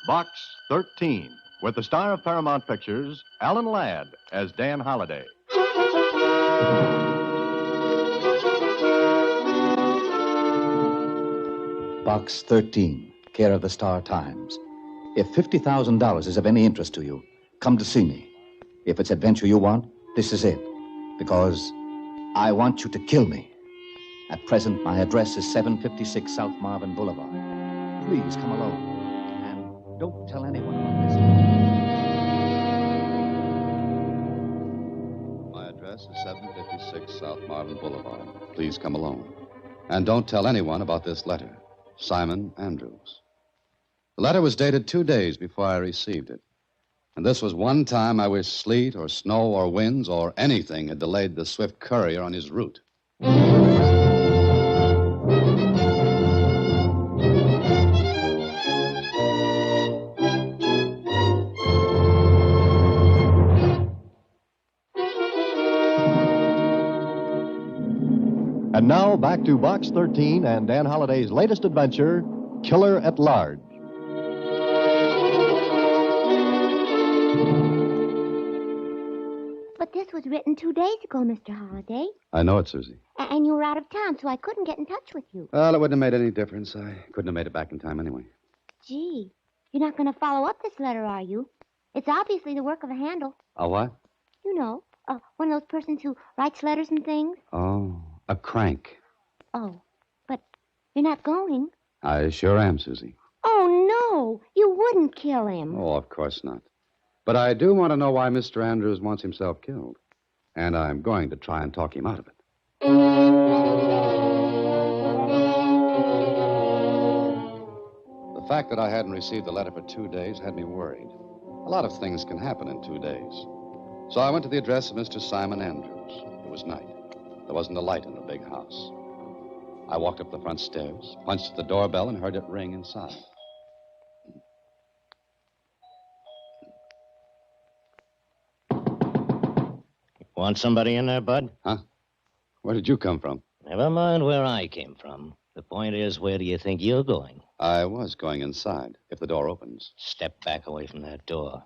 Box 13, with the star of Paramount Pictures, Alan Ladd, as Dan Holliday. Box 13, care of the Star Times. If $50,000 is of any interest to you, come to see me. If it's adventure you want, this is it. Because I want you to kill me. At present, my address is 756 South Marvin Boulevard. Please come alone. And don't tell anyone about this. My address is 756 South Marvin Boulevard. Please come alone. And don't tell anyone about this letter. Simon Andrews. The letter was dated 2 days before I received it. And this was one time I wish sleet or snow or winds or anything had delayed the swift courier on his route. And now, back to Box 13 and Dan Holliday's latest adventure, Killer at Large. But this was written 2 days ago, Mr. Holliday. I know it, Susie. And you were out of town, so I couldn't get in touch with you. Well, it wouldn't have made any difference. I couldn't have made it back in time anyway. Gee, you're not going to follow up this letter, are you? It's obviously the work of a handle. A what? You know, one of those persons who writes letters and things. Oh, a crank. Oh, but you're not going. I sure am, Susie. Oh, no, you wouldn't kill him. Oh, of course not. But I do want to know why Mr. Andrews wants himself killed. And I'm going to try and talk him out of it. The fact that I hadn't received the letter for 2 days had me worried. A lot of things can happen in 2 days. So I went to the address of Mr. Simon Andrews. It was night. There wasn't a light in the big house. I walked up the front stairs, punched at the doorbell, and heard it ring inside. Want somebody in there, Bud? Huh? Where did you come from? Never mind where I came from. The point is, where do you think you're going? I was going inside, if the door opens. Step back away from that door.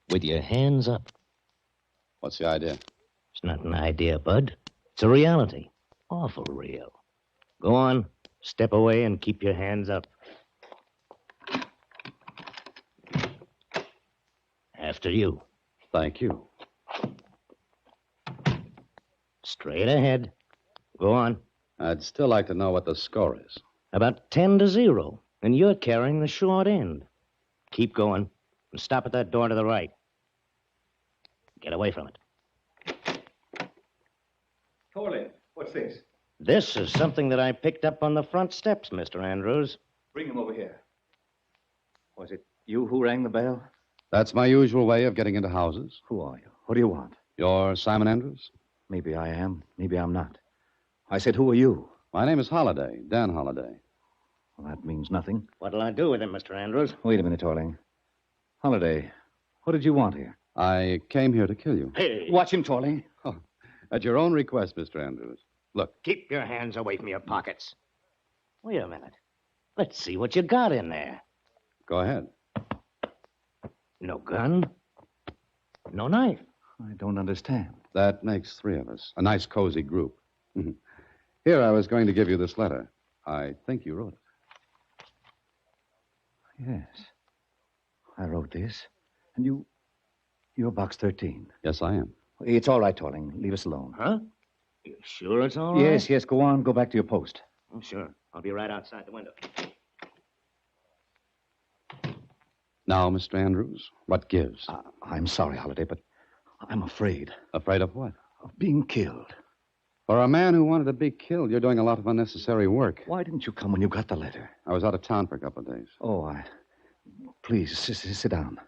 With your hands up. What's the idea? It's not an idea, Bud. It's a reality. Awful real. Go on. Step away and keep your hands up. After you. Thank you. Straight ahead. Go on. I'd still like to know what the score is. About 10-0, and you're carrying the short end. Keep going, and stop at that door to the right. Get away from it. Colin, what's this? This is something that I picked up on the front steps, Mr. Andrews. Bring him over here. Was it you who rang the bell? That's my usual way of getting into houses. Who are you? What do you want? You're Simon Andrews? Maybe I am. Maybe I'm not. I said, who are you? My name is Holliday, Dan Holliday. Well, that means nothing. What'll I do with him, Mr. Andrews? Wait a minute, Torling. Holiday, what did you want here? I came here to kill you. Hey! Watch him, Torling. Oh, at your own request, Mr. Andrews. Look. Keep your hands away from your pockets. Wait a minute. Let's see what you got in there. Go ahead. No gun. No knife. I don't understand. That makes 3 of us. A nice, cozy group. Here, I was going to give you this letter. I think you wrote it. Yes. I wrote this. And you're Box 13. Yes, I am. It's all right, Torling. Leave us alone. Huh? You sure it's all right? Yes, go on. Go back to your post. Oh, sure. I'll be right outside the window. Now, Mr. Andrews, what gives? I'm sorry, Holiday, but I'm afraid. Afraid of what? Of being killed. For a man who wanted to be killed, you're doing a lot of unnecessary work. Why didn't you come when you got the letter? I was out of town for a couple of days. Oh, Please, sit down.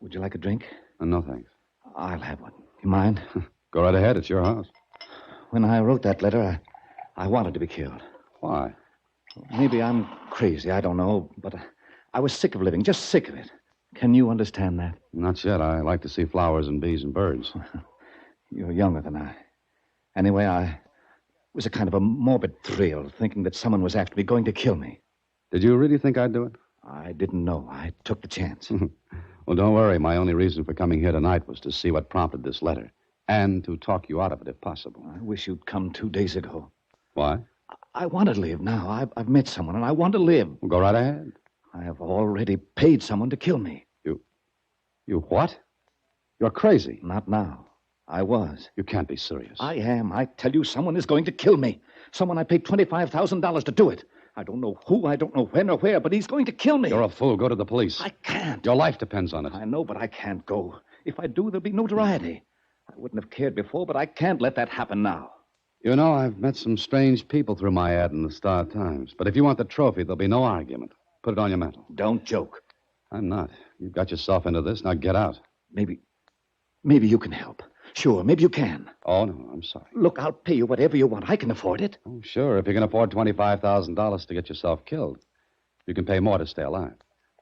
Would you like a drink? No, thanks. I'll have one. You mind? Go right ahead. It's your house. When I wrote that letter, I wanted to be killed. Why? Maybe I'm crazy. I don't know. But I was sick of living. Just sick of it. Can you understand that? Not yet. I like to see flowers and bees and birds. You're younger than I. Anyway, it was a kind of a morbid thrill, thinking that someone was after me, going to kill me. Did you really think I'd do it? I didn't know. I took the chance. Well, don't worry. My only reason for coming here tonight was to see what prompted this letter and to talk you out of it if possible. I wish you'd come 2 days ago. Why? I want to live now. I've met someone, and I want to live. Well, go right ahead. I have already paid someone to kill me. You what? You're crazy. Not now. I was. You can't be serious. I am. I tell you, someone is going to kill me. Someone I paid $25,000 to do it. I don't know who, I don't know when or where, but he's going to kill me. You're a fool. Go to the police. I can't. Your life depends on it. I know, but I can't go. If I do, there'll be notoriety. I wouldn't have cared before, but I can't let that happen now. You know, I've met some strange people through my ad in the Star Times. But if you want the trophy, there'll be no argument. Put it on your mantle. Don't joke. I'm not. You've got yourself into this. Now get out. Maybe you can help. Sure, maybe you can. Oh, no, I'm sorry. Look, I'll pay you whatever you want. I can afford it. Oh, sure. If you can afford $25,000 to get yourself killed, you can pay more to stay alive.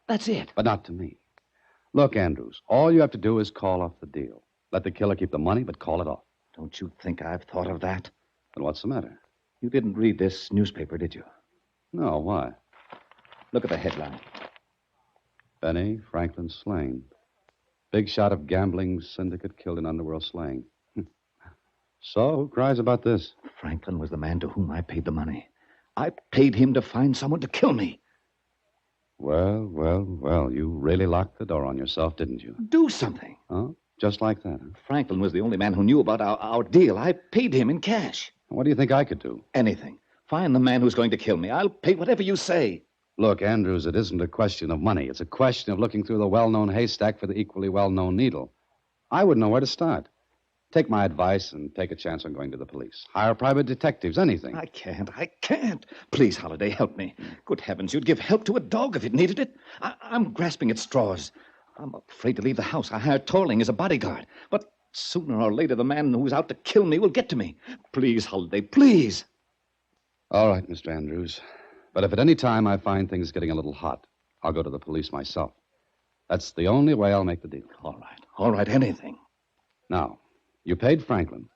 That's it. But not to me. Look, Andrews, all you have to do is call off the deal. Let the killer keep the money, but call it off. Don't you think I've thought of that? Then what's the matter? You didn't read this newspaper, did you? No, why? Look at the headline. Benny Franklin slain. Big shot of gambling syndicate killed in underworld slaying. So, who cries about this? Franklin was the man to whom I paid the money. I paid him to find someone to kill me. Well, you really locked the door on yourself, didn't you? Do something. Huh? Just like that, huh? Franklin was the only man who knew about our deal. I paid him in cash. What do you think I could do? Anything. Find the man who's going to kill me. I'll pay whatever you say. Look, Andrews, it isn't a question of money. It's a question of looking through the well-known haystack for the equally well-known needle. I wouldn't know where to start. Take my advice and take a chance on going to the police. Hire private detectives, anything. I can't. Please, Holliday, help me. Good heavens, you'd give help to a dog if it needed it. I'm grasping at straws. I'm afraid to leave the house. I hired Torling as a bodyguard. But sooner or later, the man who's out to kill me will get to me. Please, Holliday, please. All right, Mr. Andrews. But if at any time I find things getting a little hot, I'll go to the police myself. That's the only way I'll make the deal. All right, anything. Now, you paid Franklin.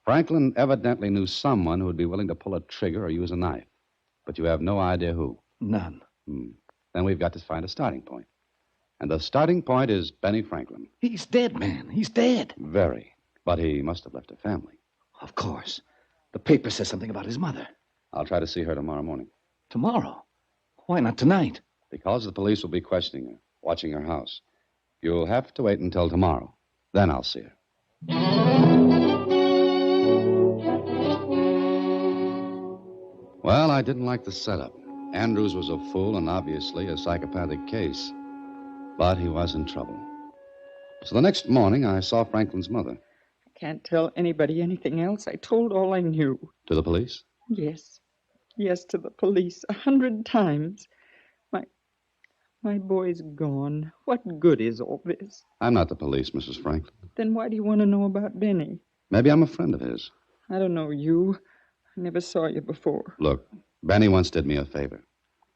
Franklin evidently knew someone who would be willing to pull a trigger or use a knife. But you have no idea who. None. Then we've got to find a starting point. And the starting point is Benny Franklin. He's dead, man. He's dead. Very. But he must have left a family. Of course. The paper says something about his mother. I'll try to see her tomorrow morning. Tomorrow? Why not tonight? Because the police will be questioning her, watching her house. You'll have to wait until tomorrow. Then I'll see her. Well, I didn't like the setup. Andrews was a fool and obviously a psychopathic case. But he was in trouble. So the next morning, I saw Franklin's mother. I can't tell anybody anything else. I told all I knew. To the police? Yes. Yes, to the police 100 times. My boy's gone. What good is all this? I'm not the police, Mrs. Franklin. Then why do you want to know about Benny? Maybe I'm a friend of his. I don't know you. I never saw you before. Look, Benny once did me a favor.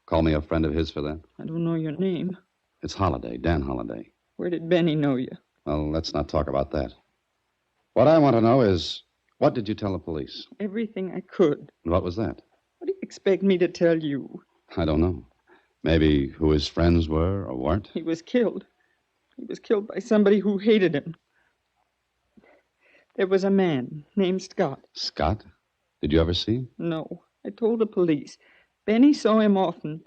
Call me a friend of his for that? I don't know your name. It's Holliday, Dan Holliday. Where did Benny know you? Well, let's not talk about that. What I want to know is, what did you tell the police? Everything I could. And what was that? What do you expect me to tell you? I don't know. Maybe who his friends were or weren't? He was killed. He was killed by somebody who hated him. There was a man named Scott. Scott? Did you ever see him? No. I told the police. Benny saw him often.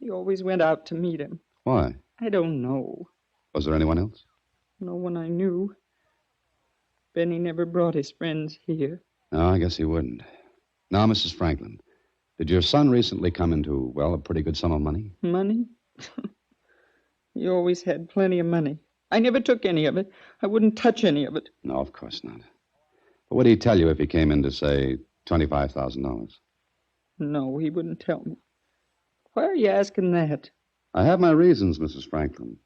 He always went out to meet him. Why? I don't know. Was there anyone else? No one I knew. Benny never brought his friends here. No, I guess he wouldn't. Now, Mrs. Franklin, did your son recently come into, well, a pretty good sum of money? Money? He always had plenty of money. I never took any of it. I wouldn't touch any of it. No, of course not. But what did he tell you if he came in to say $25,000? No, he wouldn't tell me. Why are you asking that? I have my reasons, Mrs. Franklin.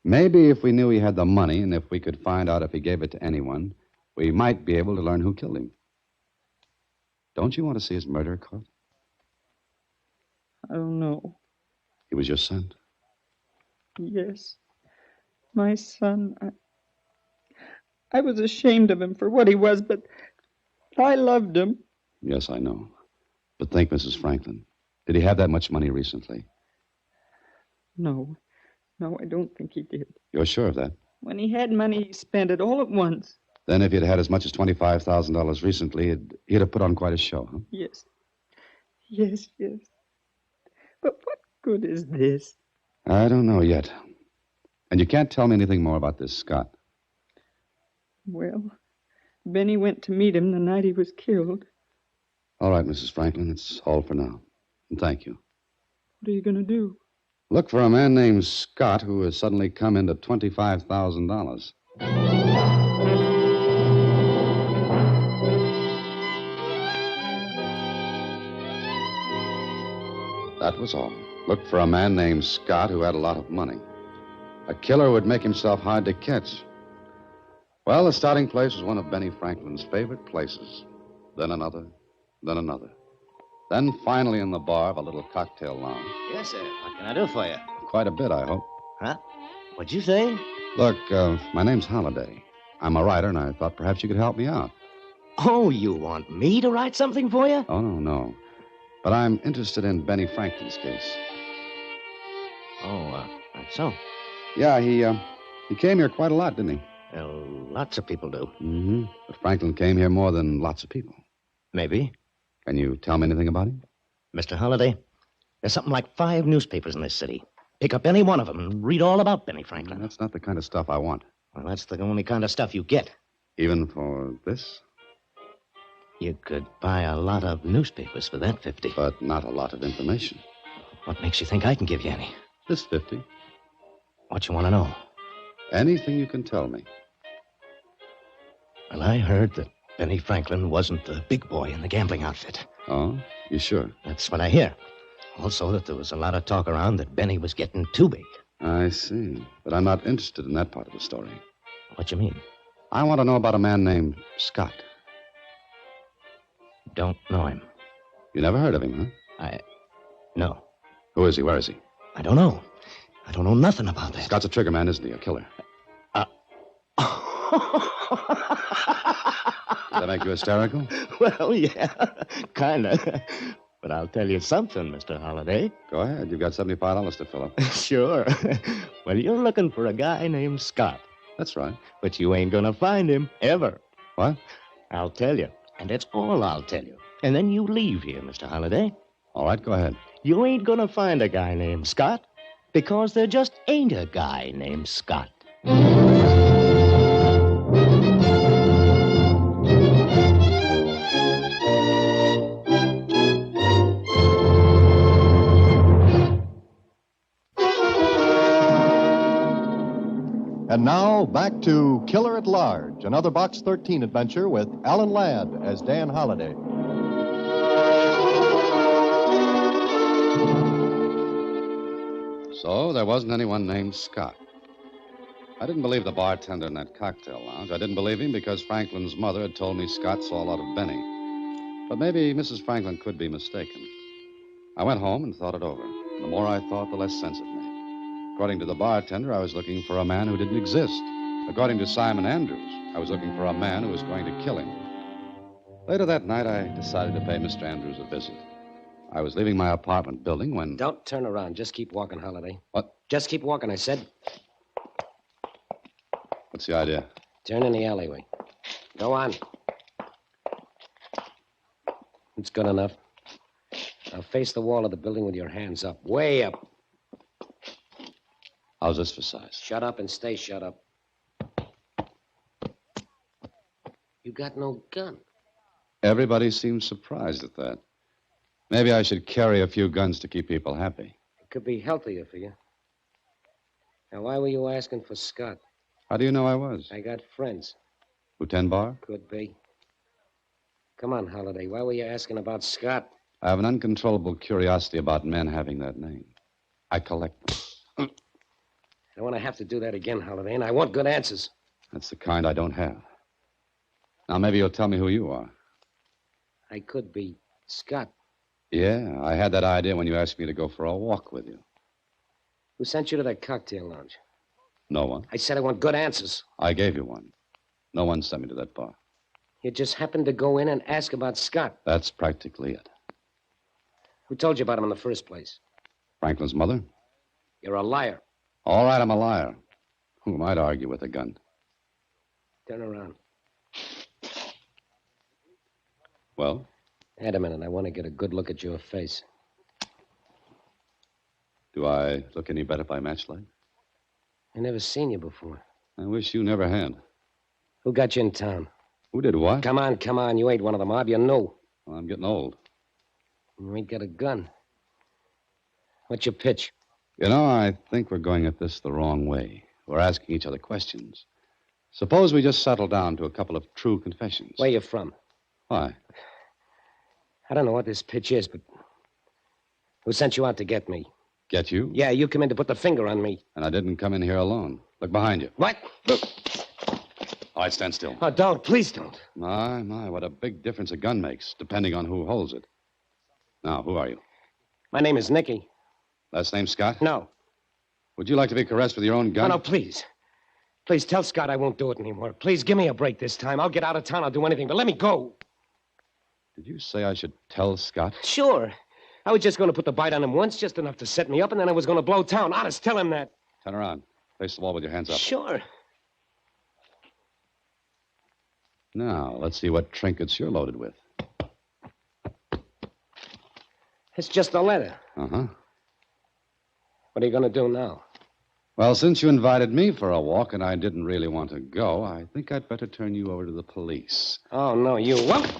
Maybe if we knew he had the money and if we could find out if he gave it to anyone, we might be able to learn who killed him. Don't you want to see his murder caught? I don't know. He was your son? Yes. My son. I was ashamed of him for what he was, but I loved him. Yes, I know. But think, Mrs. Franklin, did he have that much money recently? No. No, I don't think he did. You're sure of that? When he had money, he spent it all at once. Then if he'd had as much as $25,000 recently, he'd have put on quite a show, huh? Yes. Yes, yes. But what good is this? I don't know yet. And you can't tell me anything more about this Scott. Well, Benny went to meet him the night he was killed. All right, Mrs. Franklin, that's all for now. And thank you. What are you going to do? Look for a man named Scott who has suddenly come into $25,000. That was all. Look for a man named Scott who had a lot of money. A killer would make himself hard to catch. Well, the starting place was one of Benny Franklin's favorite places. Then another, then another. Then finally in the bar of a little cocktail lounge. Yes, sir. What can I do for you? Quite a bit, I hope. Huh? What'd you say? Look, my name's Holliday. I'm a writer, and I thought perhaps you could help me out. Oh, you want me to write something for you? Oh, no. But I'm interested in Benny Franklin's case. Oh, that's so. Yeah, he came here quite a lot, didn't he? Well, lots of people do. Mm-hmm. But Franklin came here more than lots of people. Maybe. Can you tell me anything about him? Mr. Holliday, there's something like 5 newspapers in this city. Pick up any one of them and read all about Benny Franklin. That's not the kind of stuff I want. Well, that's the only kind of stuff you get. Even for this? You could buy a lot of newspapers for that 50. But not a lot of information. What makes you think I can give you any? This 50. What you want to know? Anything you can tell me. Well, I heard that Benny Franklin wasn't the big boy in the gambling outfit. Oh? You sure? That's what I hear. Also, that there was a lot of talk around that Benny was getting too big. I see. But I'm not interested in that part of the story. What you mean? I want to know about a man named Scott. Don't know him. You never heard of him, huh? No. Who is he? Where is he? I don't know. I don't know nothing about that. Scott's a trigger man, isn't he? A killer. Does that make you hysterical? Well, yeah, kind of. But I'll tell you something, Mr. Holliday. Go ahead. You've got $75 to fill up. Sure. Well, you're looking for a guy named Scott. That's right. But you ain't gonna find him, ever. What? I'll tell you. And that's all I'll tell you. And then you leave here, Mr. Holliday. All right, go ahead. You ain't gonna find a guy named Scott because there just ain't a guy named Scott. And now, back to Killer at Large, another Box 13 adventure with Alan Ladd as Dan Holliday. So there wasn't anyone named Scott. I didn't believe the bartender in that cocktail lounge. I didn't believe him because Franklin's mother had told me Scott saw a lot of Benny. But maybe Mrs. Franklin could be mistaken. I went home and thought it over. The more I thought, the less sense it made. According to the bartender, I was looking for a man who didn't exist. According to Simon Andrews, I was looking for a man who was going to kill him. Later that night, I decided to pay Mr. Andrews a visit. I was leaving my apartment building when... Don't turn around. Just keep walking, Holliday. What? Just keep walking, I said. What's the idea? Turn in the alleyway. Go on. It's good enough. Now face the wall of the building with your hands up. Way up. How's this for size? Shut up and stay shut up. You got no gun. Everybody seems surprised at that. Maybe I should carry a few guns to keep people happy. It could be healthier for you. Now, why were you asking for Scott? How do you know I was? I got friends. Lieutenant Barr? Could be. Come on, Holliday. Why were you asking about Scott? I have an uncontrollable curiosity about men having that name. I collect them. I don't want to have to do that again, Holliday, and I want good answers. That's the kind I don't have. Now, maybe you'll tell me who you are. I could be Scott. Yeah, I had that idea when you asked me to go for a walk with you. Who sent you to that cocktail lounge? No one. I said I want good answers. I gave you one. No one sent me to that bar. You just happened to go in and ask about Scott. That's practically it. Who told you about him in the first place? Franklin's mother? You're a liar. All right, I'm a liar. Who might argue with a gun? Turn around. Well, Wait a minute. I want to get a good look at your face. do I look any better by matchlight? I never seen you before. I wish you never had. Who got you in town? Who did what? Come on. You ain't one of the mob. You know. Well, I'm getting old. You ain't got a gun. What's your pitch? You know, I think we're going at this the wrong way. We're asking each other questions. Suppose we just settle down to a couple of true confessions. Where you from? Why? I don't know what this pitch is, but who sent you out to get me? Get you? Yeah, you come in to put the finger on me. And I didn't come in here alone. Look behind you. What? Look. All right, stand still. Oh, don't. Please don't. My, what a big difference a gun makes, depending on who holds it. Now, who are you? My name is Nicky. Last name Scott? No. Would you like to be caressed with your own gun? No, please. Please tell Scott I won't do it anymore. Please give me a break this time. I'll get out of town. I'll do anything, but let me go. Did you say I should tell Scott? Sure. I was just going to put the bite on him once, just enough to set me up, and then I was going to blow town. Honest, tell him that. Turn around. Face the wall with your hands up. Sure. Now, let's see what trinkets you're loaded with. It's just a letter. Uh-huh. What are you going to do now? Well, since you invited me for a walk and I didn't really want to go, I think I'd better turn you over to the police. Oh, no, you won't.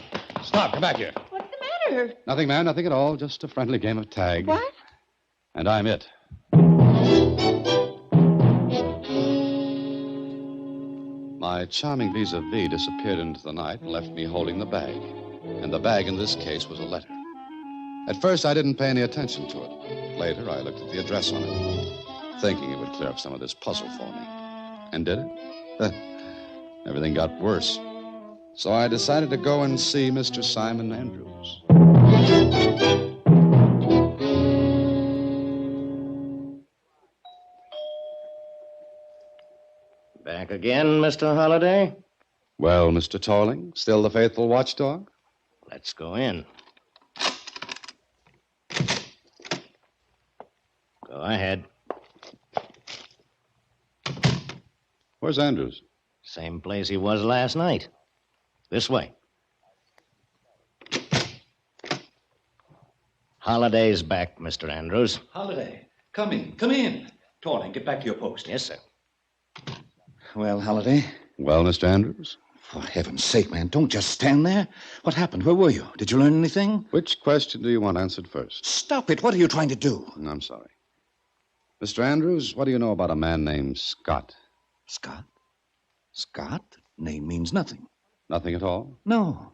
Stop, come back here. What's the matter? Nothing, man, nothing at all. Just a friendly game of tag. What? And I'm it. My charming vis-a-vis disappeared into the night and left me holding the bag. And the bag in this case was a letter. At first, I didn't pay any attention to it. Later, I looked at the address on it, thinking it would clear up some of this puzzle for me. And did it? Everything got worse. So I decided to go and see Mr. Simon Andrews. Back again, Mr. Holliday? Well, Mr. Torling, still the faithful watchdog? Let's go in. Go ahead. Where's Andrews? Same place he was last night. This way. Holliday's back, Mr. Andrews. Holliday, come in. Torling, get back to your post. Yes, sir. Well, Holliday? Well, Mr. Andrews? For heaven's sake, man, don't just stand there. What happened? Where were you? Did you learn anything? Which question do you want answered first? Stop it. What are you trying to do? I'm sorry. Mr. Andrews, what do you know about a man named Scott? Scott? Scott? Name means nothing. Nothing at all? No.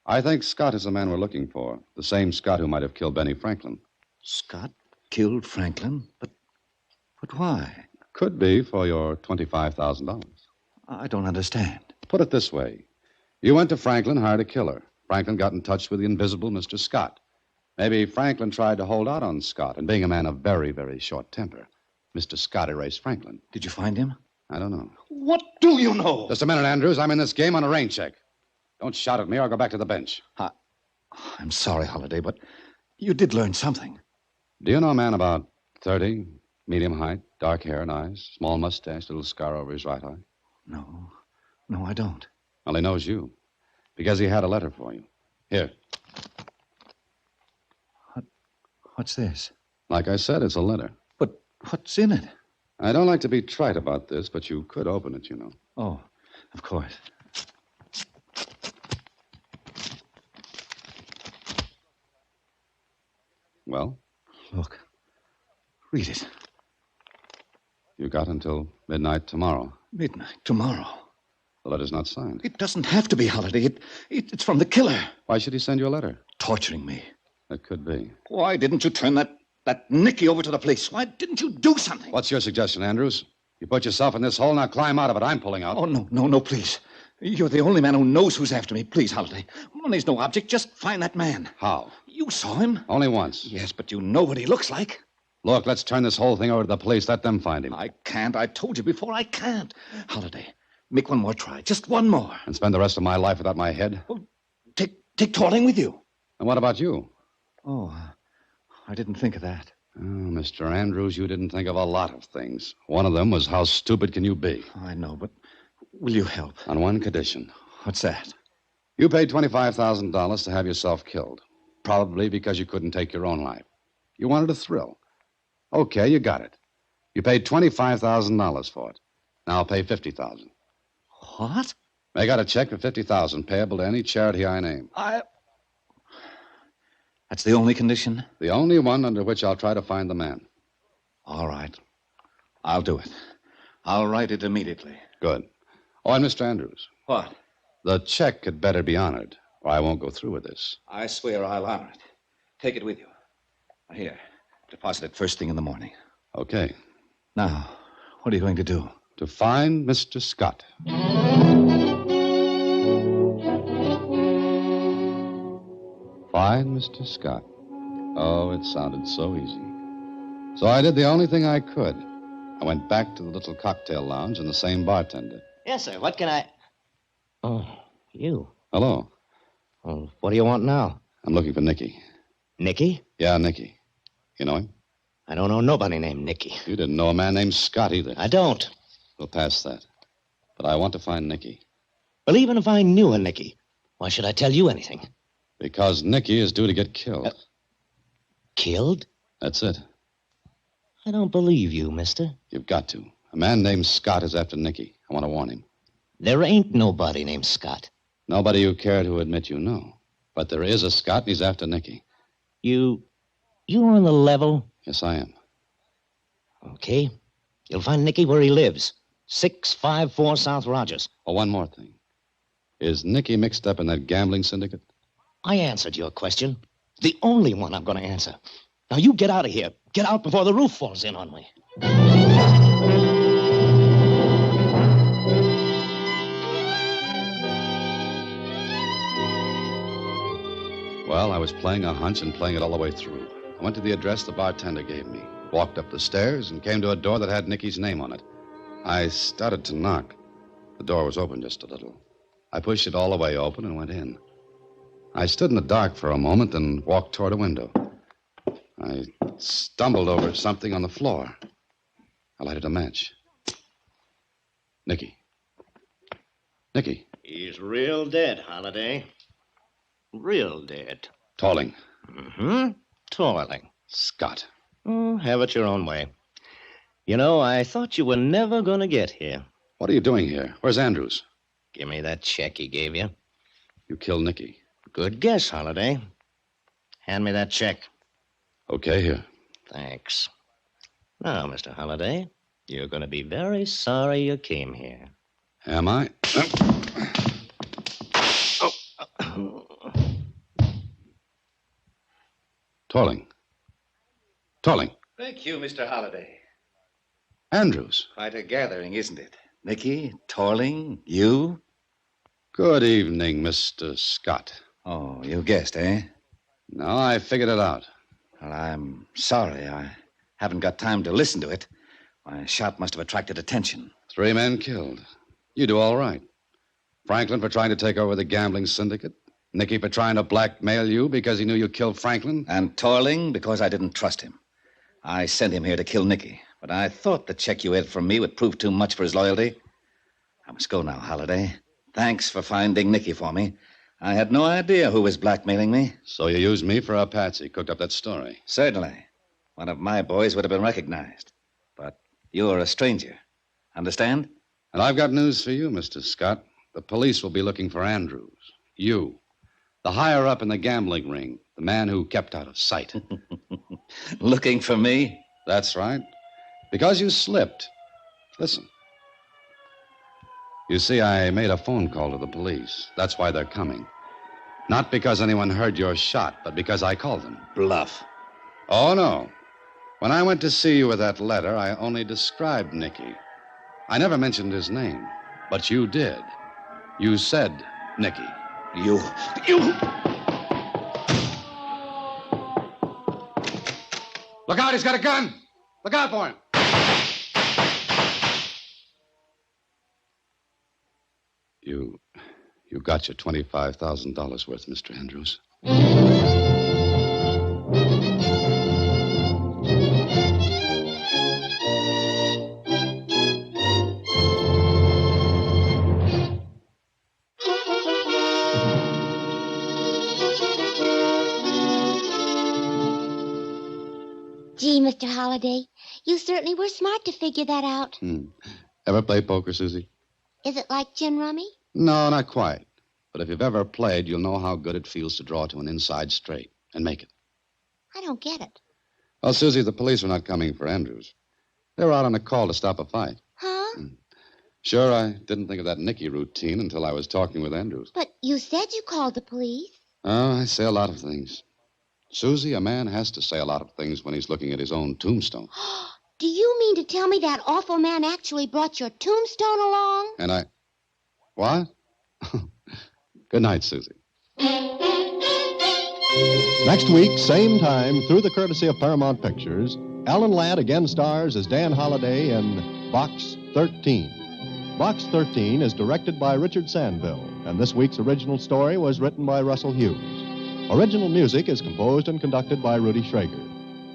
I think Scott is the man we're looking for. The same Scott who might have killed Benny Franklin. Scott killed Franklin? But why? Could be for your $25,000. I don't understand. Put it this way. You went to Franklin, hired a killer. Franklin got in touch with the invisible Mr. Scott. Maybe Franklin tried to hold out on Scott, and being a man of very, very short temper, Mr. Scott erased Franklin. Did you find him? I don't know. What do you know? Just a minute, Andrews. I'm in this game on a rain check. Don't shout at me or I'll go back to the bench. I'm sorry, Holliday, but you did learn something. Do you know a man about 30, medium height, dark hair and eyes, small mustache, little scar over his right eye? No, I don't. Well, he knows you, because he had a letter for you. Here. What's this? Like I said, it's a letter. But what's in it? I don't like to be trite about this, but you could open it, you know. Oh, of course. Well? Look. Read it. You got until midnight tomorrow. Midnight tomorrow. The letter's not signed. It doesn't have to be, Holliday. It's from the killer. Why should he send you a letter? Torturing me. That could be. Why didn't you turn that Nicky over to the police? Why didn't you do something? What's your suggestion, Andrews? You put yourself in this hole, now climb out of it. I'm pulling out. Oh, no, please. You're the only man who knows who's after me. Please, Holliday. Money's no object. Just find that man. How? You saw him. Only once. Yes, but you know what he looks like. Look, let's turn this whole thing over to the police. Let them find him. I can't. I told you before, I can't. Holliday, make one more try. Just one more. And spend the rest of my life without my head? Well, take Torling with you. And what about you? Oh, I didn't think of that. Oh, Mr. Andrews, you didn't think of a lot of things. One of them was how stupid can you be? I know, but will you help? On one condition. What's that? You paid $25,000 to have yourself killed. Probably because you couldn't take your own life. You wanted a thrill. Okay, you got it. You paid $25,000 for it. Now pay $50,000. What? Make out a check for $50,000 payable to any charity I name. That's the only condition? The only one under which I'll try to find the man. All right. I'll do it. I'll write it immediately. Good. Oh, and Mr. Andrews. What? The check had better be honored, or I won't go through with this. I swear I'll honor it. Take it with you. Here. Deposit it first thing in the morning. Okay. Now, what are you going to do? To find Mr. Scott. Find Mr. Scott. Oh, it sounded so easy. So I did the only thing I could. I went back to the little cocktail lounge and the same bartender. Yes, sir. What can I... Oh, you. Hello. Well, what do you want now? I'm looking for Nicky. Nicky? Yeah, Nicky. You know him? I don't know nobody named Nicky. You didn't know a man named Scott either. I don't. We'll pass that. But I want to find Nicky. Well, even if I knew a Nicky, why should I tell you anything? Because Nicky is due to get killed. Killed? That's it. I don't believe you, mister. You've got to. A man named Scott is after Nicky. I want to warn him. There ain't nobody named Scott. Nobody you care to admit you know. But there is a Scott, and he's after Nicky. You on the level? Yes, I am. Okay. You'll find Nicky where he lives. 654 South Rogers. Oh, one more thing. Is Nicky mixed up in that gambling syndicate? I answered your question. The only one I'm going to answer. Now, you get out of here. Get out before the roof falls in on me. Well, I was playing a hunch and playing it all the way through. I went to the address the bartender gave me, walked up the stairs, and came to a door that had Nicky's name on it. I started to knock. The door was open just a little. I pushed it all the way open and went in. I stood in the dark for a moment and walked toward a window. I stumbled over something on the floor. I lighted a match. Nicky. Nicky. He's real dead, Holiday. Real dead. Tolling. Mm-hmm. Toiling. Scott. Have it your own way. You know, I thought you were never going to get here. What are you doing here? Where's Andrews? Give me that check he gave you. You killed Nicky. Good guess, Holiday. Hand me that check. Okay, here. Thanks. Now, Mr. Holiday, you're going to be very sorry you came here. Am I? Tolling. Tolling. Thank you, Mr. Holliday. Andrews. Quite a gathering, isn't it? Nicky, Torling, you? Good evening, Mr. Scott. Oh, you guessed, eh? No, I figured it out. Well, I'm sorry. I haven't got time to listen to it. My shot must have attracted attention. 3 men killed. You do all right. Franklin for trying to take over the gambling syndicate. Nicky for trying to blackmail you because he knew you killed Franklin. And Torling because I didn't trust him. I sent him here to kill Nicky, but I thought the check you had from me would prove too much for his loyalty. I must go now, Holliday. Thanks for finding Nicky for me. I had no idea who was blackmailing me. So you used me for a patsy, cooked up that story. Certainly. One of my boys would have been recognized. But you're a stranger. Understand? And I've got news for you, Mr. Scott. The police will be looking for Andrews. You. The higher up in the gambling ring. The man who kept out of sight. Looking for me? That's right. Because you slipped. Listen. You see, I made a phone call to the police. That's why they're coming. Not because anyone heard your shot, but because I called them. Bluff. Oh, no. When I went to see you with that letter, I only described Nicky. I never mentioned his name, but you did. You said Nicky. You... Look out, he's got a gun! Look out for him! You got your $25,000 worth, Mr. Andrews. Gee, Mr. Holliday, you certainly were smart to figure that out. Ever play poker, Susie? Is it like gin rummy? No, not quite. But if you've ever played, you'll know how good it feels to draw to an inside straight and make it. I don't get it. Well, Susie, the police are not coming for Andrews. They were out on a call to stop a fight. Huh? Sure, I didn't think of that Nicky routine until I was talking with Andrews. But you said you called the police. Oh, I say a lot of things. Susie, a man has to say a lot of things when he's looking at his own tombstone. Do you mean to tell me that awful man actually brought your tombstone along? And I... What? Good night, Susie. Next week, same time, through the courtesy of Paramount Pictures, Alan Ladd again stars as Dan Holliday in Box 13. Box 13 is directed by Richard Sandville, and this week's original story was written by Russell Hughes. Original music is composed and conducted by Rudy Schrager.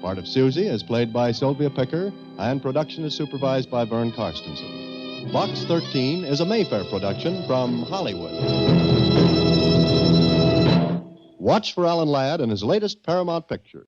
Part of Susie is played by Sylvia Picker, and production is supervised by Vern Karstensen. Box 13 is a Mayfair production from Hollywood. Watch for Alan Ladd in his latest Paramount picture.